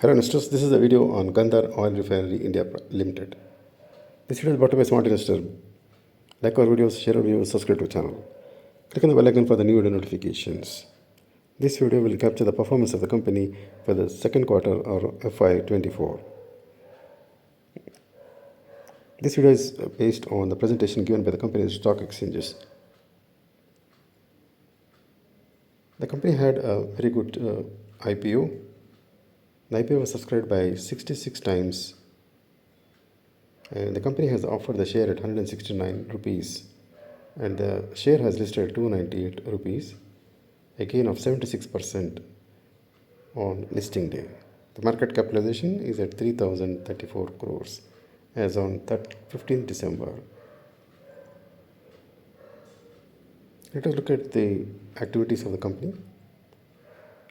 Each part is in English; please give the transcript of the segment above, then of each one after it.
Hello investors, this is a video on Gandhar Oil Refinery India Limited. This video is brought to you by SmartInvestor. Like our videos, share our videos, subscribe to our channel. Click on the bell icon for the new video notifications. This video will capture the performance of the company for the second quarter or FY24. This video is based on the presentation given by the company's stock exchanges. The company had a very good IPO. The IPO was subscribed by 66 times, and the company has offered the share at 169 rupees, and the share has listed at 298 rupees, a gain of 76% on listing day. The market capitalization is at 3034 crores as on 15th December. Let us look at the activities of the company.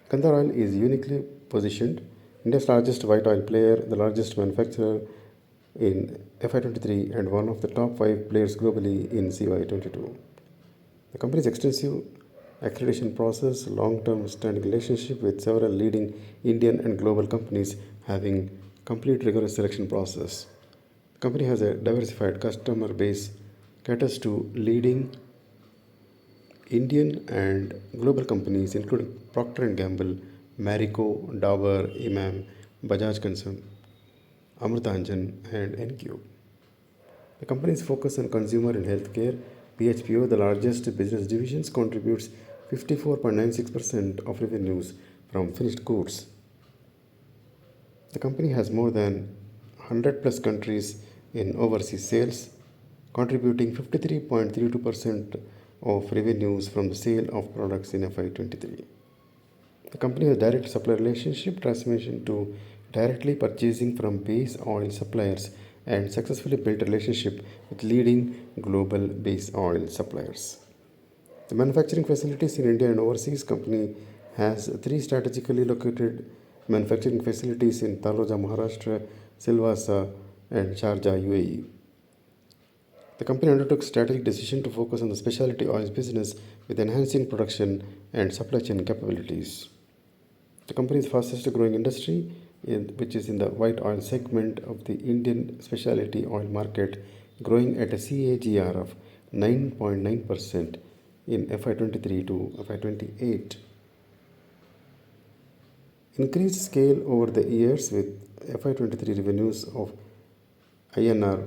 Gandhar Oil is uniquely positioned, India's largest white oil player, the largest manufacturer in FY23 and one of the top 5 players globally in CY22. The company's extensive accreditation process, long-term standing relationship with several leading Indian and global companies having complete rigorous selection process. The company has a diversified customer base, caters to leading Indian and global companies including Procter & Gamble, Marico, Dabur, Imam, Bajaj Consumer, Amritanjan and NQ. The company's focus on consumer and healthcare. PHPO, the largest business divisions, contributes 54.96% of revenues from finished goods. The company has more than 100 plus countries in overseas sales, contributing 53.32% of revenues from the sale of products in FY23. The company has direct supplier relationship transformation to directly purchasing from base oil suppliers and successfully built a relationship with leading global base oil suppliers. The manufacturing facilities in India and overseas company has 3 strategically located manufacturing facilities in Taloja, Maharashtra, Silvassa and Sharjah, UAE. The company undertook strategic decision to focus on the specialty oils business with enhancing production and supply chain capabilities. The company's fastest growing industry, which is in the white oil segment of the Indian specialty oil market, growing at a CAGR of 9.9% in FY23 to FY28. Increased scale over the years with FY23 revenues of INR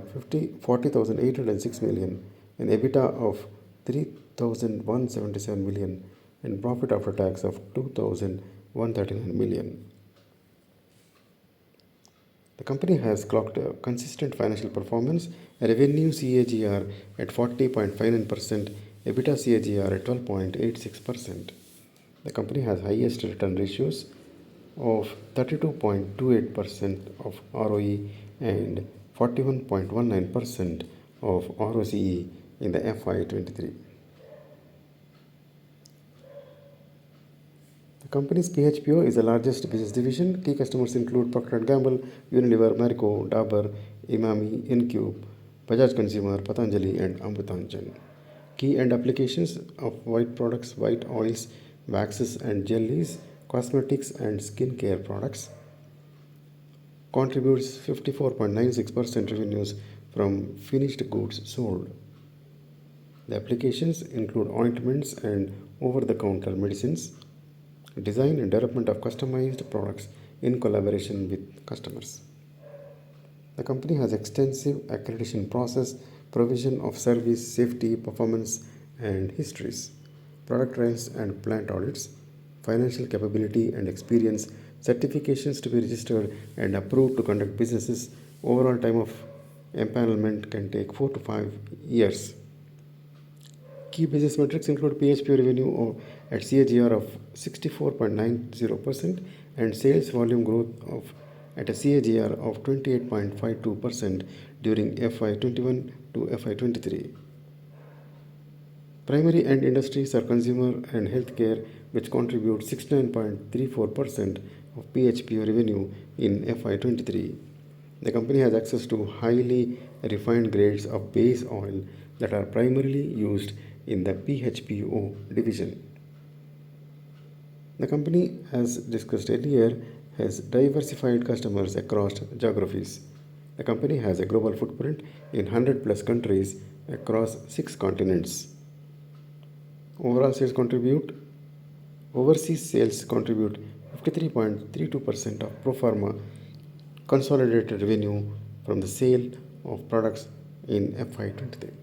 40,806 million and EBITDA of 3,177 million and profit after tax of 2,139 million. The company has clocked a consistent financial performance, a revenue CAGR at 40.59%, EBITDA CAGR at 12.86%. The company has highest return ratios of 32.28% of ROE and 41.19% of ROCE in the FY23. The company's PHPO is the largest business division. Key customers include Procter & Gamble, Unilever, Marico, Dabur, Imami, NQ, Bajaj Consumer, Patanjali and Amritanjan. Key end applications of white products, white oils, waxes and jellies, cosmetics and skincare products. Contributes 54.96% revenues from finished goods sold. The applications include ointments and over-the-counter medicines, design and development of customized products in collaboration with customers. The company has extensive accreditation process, provision of service, safety, performance and histories, product trials and plant audits, financial capability and experience, certifications to be registered and approved to conduct businesses. Overall time of empanelment can take 4 to 5 years. Key business metrics include PHPO revenue at CAGR of 64.90% and sales volume growth of at a CAGR of 28.52% during FY21 to FY23. Primary end industries are consumer and healthcare, which contribute 69.34% of PHPO revenue in FY23. The company has access to highly refined grades of base oil that are primarily used in the PHPO division. The company, as discussed earlier, has diversified customers across geographies. The company has a global footprint in 100 plus countries across 6 continents. Overall sales contribute Overseas sales contribute 53.32% of pro forma consolidated revenue from the sale of products in FY23.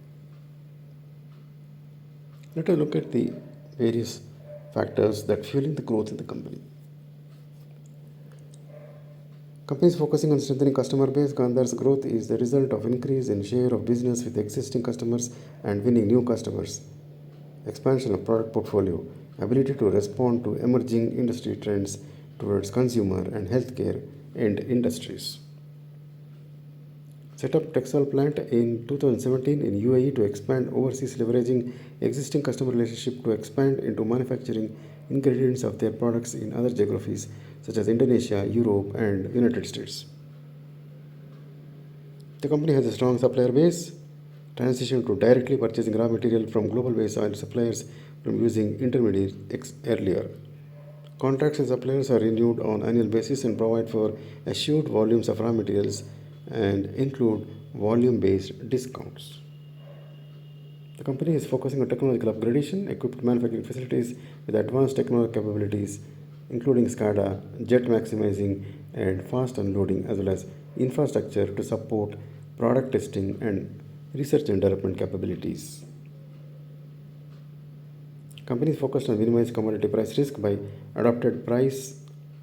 Let us look at the various factors that fueling the growth in the company. Companies focusing on strengthening customer base. Gandhar's growth is the result of increase in share of business with existing customers and winning new customers. Expansion of product portfolio, ability to respond to emerging industry trends towards consumer and healthcare end industries. Set up textile plant in 2017 in UAE to expand overseas, leveraging existing customer relationship to expand into manufacturing ingredients of their products in other geographies such as Indonesia, Europe and United States. The company has a strong supplier base. Transition to directly purchasing raw material from global base oil suppliers from using intermediaries earlier. Contracts and suppliers are renewed on annual basis and provide for assured volumes of raw materials and include volume-based discounts. The company is focusing on technological upgradation, equipped manufacturing facilities with advanced technological capabilities, including SCADA, jet maximizing, and fast unloading, as well as infrastructure to support product testing and research and development capabilities. Companies focused on minimizing commodity price risk by adopted price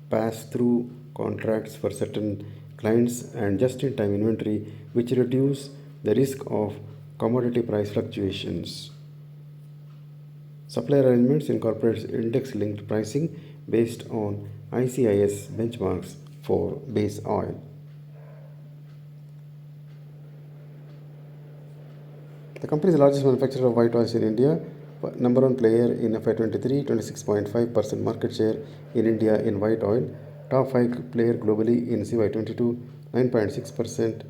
pass-through contracts for certain clients and just-in-time inventory, which reduce the risk of commodity price fluctuations. Supplier arrangements incorporates index-linked pricing based on ICIS benchmarks for base oil. The company is the largest manufacturer of white oils in India, number one player in FY23, 26.5% market share in India in white oil, top 5 player globally in CY22, 9.6%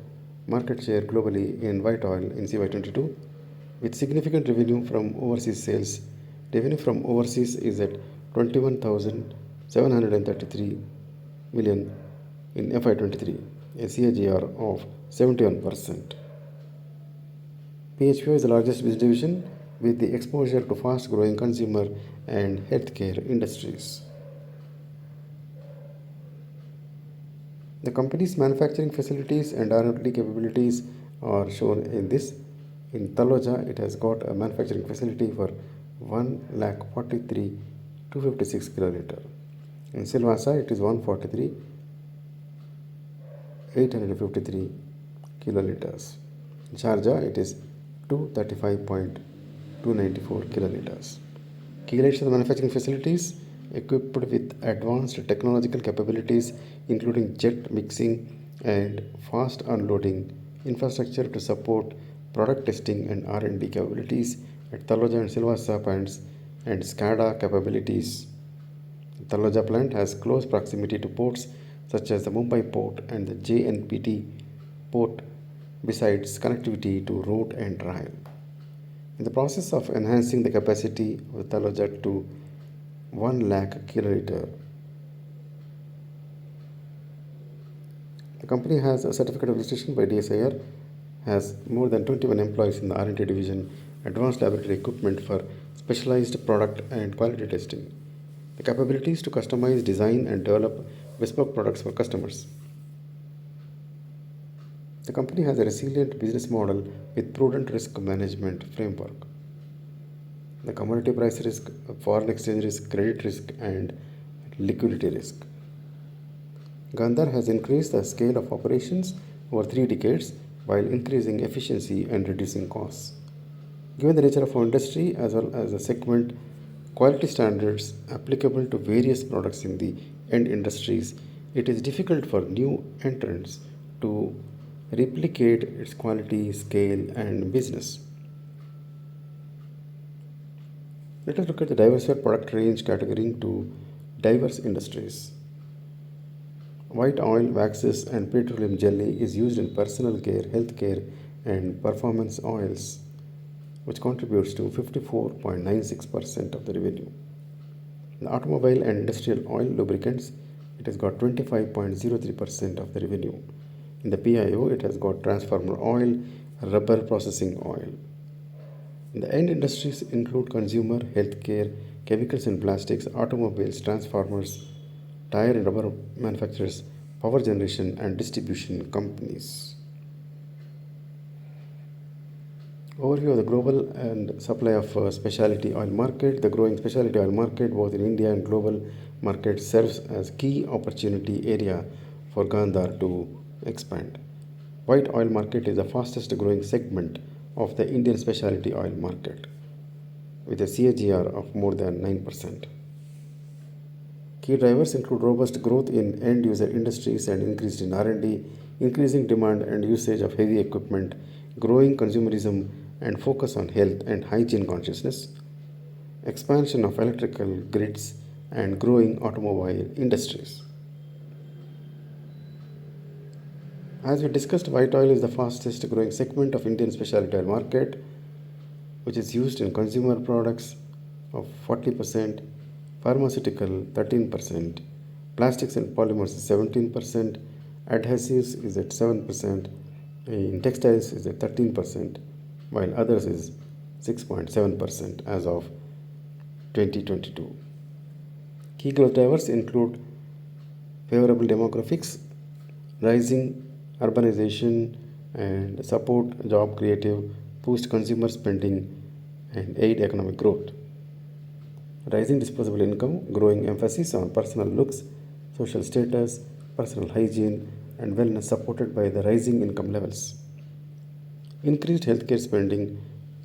market share globally in white oil in CY22, with significant revenue from overseas sales. Revenue from overseas is at 21,733 million in FY23, a CAGR of 71%. PHPO is the largest business division with the exposure to fast-growing consumer and healthcare industries. The company's manufacturing facilities and R&D capabilities are shown in this. In Taloja, it has got a manufacturing facility for 1,43,256 kiloliter. In Silvassa, it is 143,853 kiloliters. In Sharjah, it is 235.294 kiloliters. Key highlights of the manufacturing facilities equipped with advanced technological capabilities including jet mixing and fast unloading, infrastructure to support product testing and R&D capabilities at Taloja and Silvassa plants, and SCADA capabilities. The Taloja plant has close proximity to ports such as the Mumbai port and the JNPT port, besides connectivity to road and rail. In the process of enhancing the capacity of Taloja to 1 lakh kiloliter, the company has a certificate of registration by DSIR, has more than 21 employees in the R&D division, advanced laboratory equipment for specialized product and quality testing, the capabilities to customize, design and develop bespoke products for customers. The company has a resilient business model with prudent risk management framework. The commodity price risk, foreign exchange risk, credit risk, and liquidity risk. Gandhar has increased the scale of operations over 3 decades while increasing efficiency and reducing costs. Given the nature of our industry as well as the segment quality standards applicable to various products in the end industries, it is difficult for new entrants to replicate its quality, scale, and business. Let us look at the diversified product range category to diverse industries. White oil, waxes, and petroleum jelly is used in personal care, healthcare, and performance oils, which contributes to 54.96% of the revenue. The automobile and industrial oil lubricants it has got 25.03% of the revenue. In the PIO, it has got transformer oil, rubber processing oil. The end industries include consumer, healthcare, chemicals and plastics, automobiles, transformers, tire and rubber manufacturers, power generation and distribution companies. Overview of the global and supply of specialty oil market. The growing specialty oil market both in India and global market serves as key opportunity area for Gandhar to expand. White oil market is the fastest growing segment of the Indian specialty oil market with a CAGR of more than 9%. Key drivers include robust growth in end user industries and increased in R&D, increasing demand and usage of heavy equipment, growing consumerism and focus on health and hygiene consciousness, expansion of electrical grids and growing automobile industries. As we discussed, white oil is the fastest growing segment of Indian specialty oil market, which is used in consumer products of 40%, pharmaceutical 13%, plastics and polymers is 17%, adhesives is at 7%, in textiles is at 13%, while others is 6.7% as of 2022. Key growth drivers include favorable demographics, rising urbanization and support job creative, boost consumer spending and aid economic growth. Rising disposable income, growing emphasis on personal looks, social status, personal hygiene and wellness supported by the rising income levels. Increased healthcare spending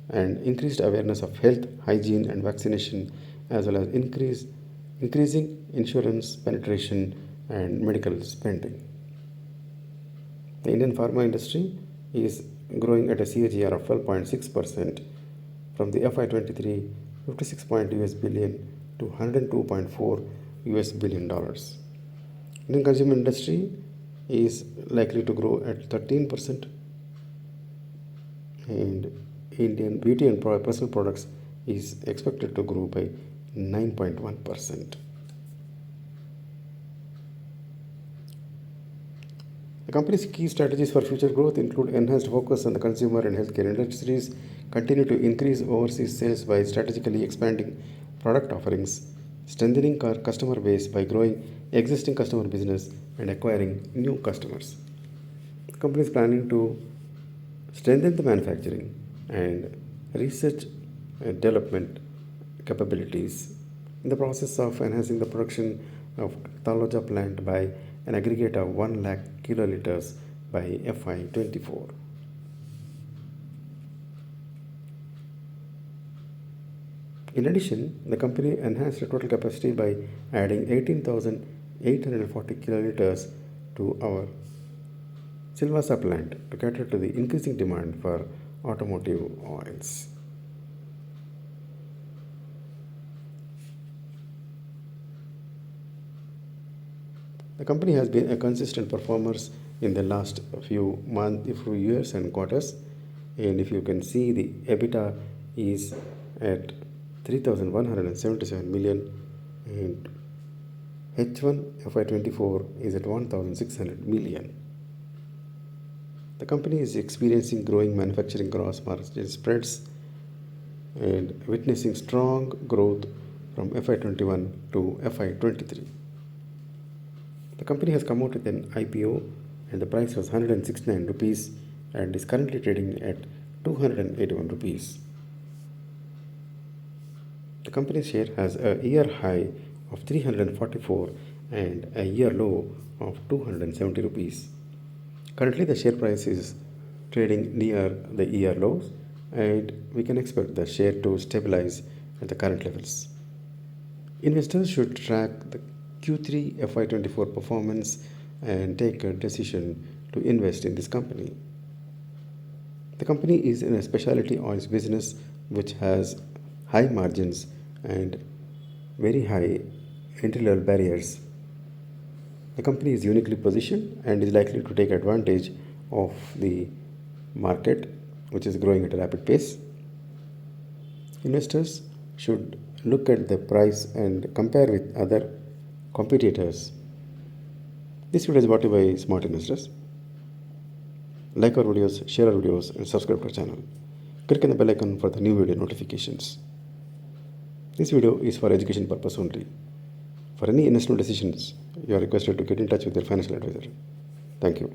and increased awareness of health, hygiene and vaccination, as well as increasing insurance penetration and medical spending. The Indian pharma industry is growing at a CAGR of 12.6% from the FY23 $56 billion to $102.4 billion. Indian consumer industry is likely to grow at 13%, and Indian beauty and personal products is expected to grow by 9.1%. The company's key strategies for future growth include enhanced focus on the consumer and healthcare industries, continue to increase overseas sales by strategically expanding product offerings, strengthening customer base by growing existing customer business and acquiring new customers. The company is planning to strengthen the manufacturing and research and development capabilities in the process of enhancing the production of Taloja plant by an aggregate of 1 lakh kiloliters by FY24. In addition, the company enhanced the total capacity by adding 18,840 kiloliters to our Silvassa plant to cater to the increasing demand for automotive oils. The company has been a consistent performer in the last few years and quarters, and if you can see, the EBITDA is at 3,177 million and H1 FY24 is at 1,600 million. The company is experiencing growing manufacturing gross margin spreads and witnessing strong growth from FY21 to FY23. The company has come out with an IPO and the price was 169 rupees and is currently trading at 281 rupees. The company's share has a year high of 344 and a year low of 270 rupees. Currently the share price is trading near the year lows and we can expect the share to stabilize at the current levels. Investors should track the Q3 FY24 performance and take a decision to invest in this company. The company is in a specialty oils business which has high margins and very high entry-level barriers. The company is uniquely positioned and is likely to take advantage of the market which is growing at a rapid pace. Investors should look at the price and compare with other competitors This video is brought to you by Smart Investors. Like our videos, share our videos, and subscribe to our channel. Click on the bell icon for the new video notifications. This video is for education purpose only. For any investment decisions, you are requested to get in touch with your financial advisor. Thank you.